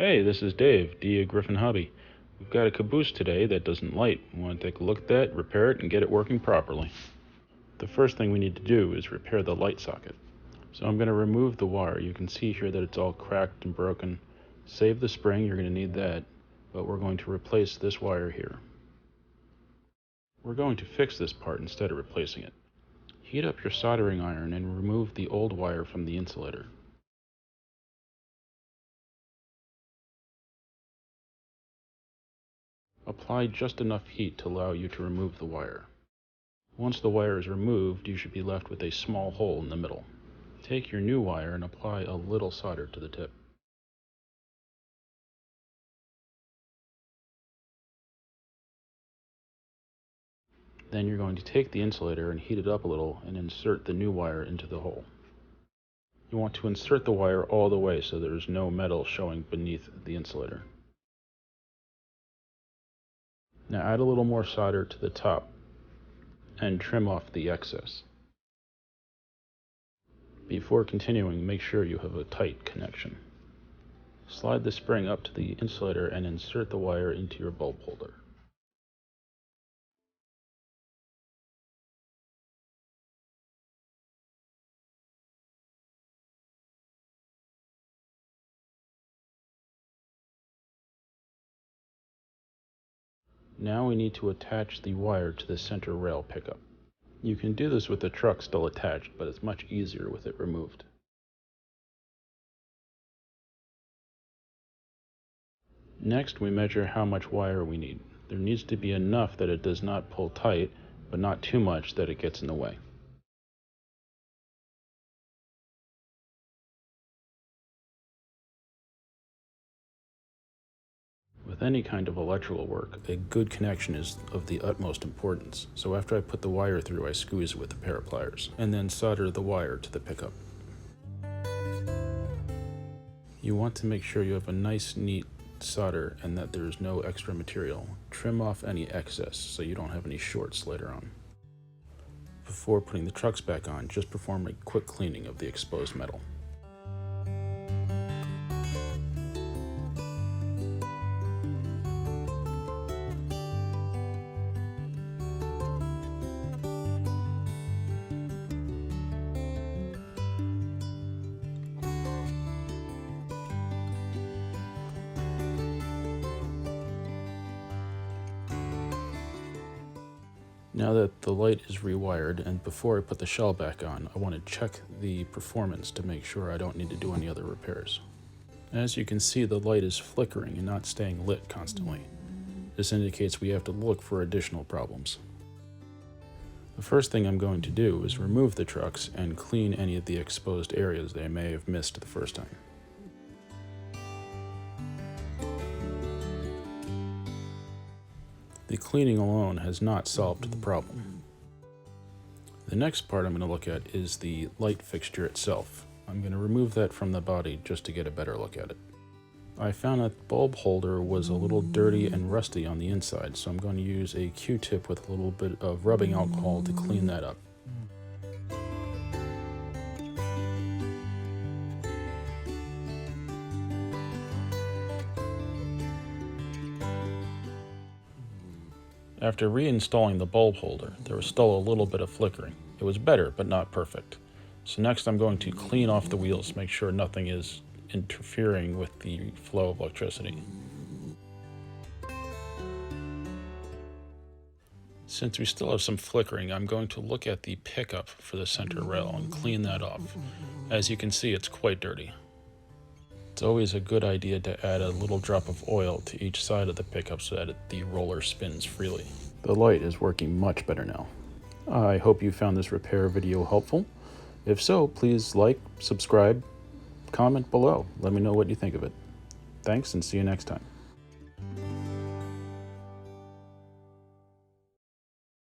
Hey, this is Dave, D. Griffin Hobby. We've got a caboose today that doesn't light. We want to take a look at that, repair it, and get it working properly. The first thing we need to do is repair the light socket. So I'm going to remove the wire. You can see here that it's all cracked and broken. Save the spring, you're going to need that, but we're going to replace this wire here. We're going to fix this part instead of replacing it. Heat up your soldering iron and remove the old wire from the insulator. Apply just enough heat to allow you to remove the wire. Once the wire is removed, you should be left with a small hole in the middle. Take your new wire and apply a little solder to the tip. Then you're going to take the insulator and heat it up a little and insert the new wire into the hole. You want to insert the wire all the way so there is no metal showing beneath the insulator. Now add a little more solder to the top and trim off the excess. Before continuing, make sure you have a tight connection. Slide the spring up to the insulator and insert the wire into your bulb holder. Now we need to attach the wire to the center rail pickup. You can do this with the truck still attached, but it's much easier with it removed. Next, we measure how much wire we need. There needs to be enough that it does not pull tight, but not too much that it gets in the way. With any kind of electrical work, a good connection is of the utmost importance. So after I put the wire through, I squeeze it with a pair of pliers, and then solder the wire to the pickup. You want to make sure you have a nice, neat solder and that there is no extra material. Trim off any excess so you don't have any shorts later on. Before putting the trucks back on, just perform a quick cleaning of the exposed metal. Now that the light is rewired, and before I put the shell back on, I want to check the performance to make sure I don't need to do any other repairs. As you can see, the light is flickering and not staying lit constantly. This indicates we have to look for additional problems. The first thing I'm going to do is remove the trucks and clean any of the exposed areas that I may have missed the first time. The cleaning alone has not solved the problem. The next part I'm going to look at is the light fixture itself. I'm going to remove that from the body just to get a better look at it. I found that the bulb holder was a little dirty and rusty on the inside, so I'm going to use a Q-tip with a little bit of rubbing alcohol to clean that up. After reinstalling the bulb holder, there was still a little bit of flickering. It was better, but not perfect. So next I'm going to clean off the wheels, make sure nothing is interfering with the flow of electricity. Since we still have some flickering, I'm going to look at the pickup for the center rail and clean that off. As you can see, it's quite dirty. It's always a good idea to add a little drop of oil to each side of the pickup so that the roller spins freely. The light is working much better now. I hope you found this repair video helpful. If so, please like, subscribe, comment below. Let me know what you think of it. Thanks, and see you next time.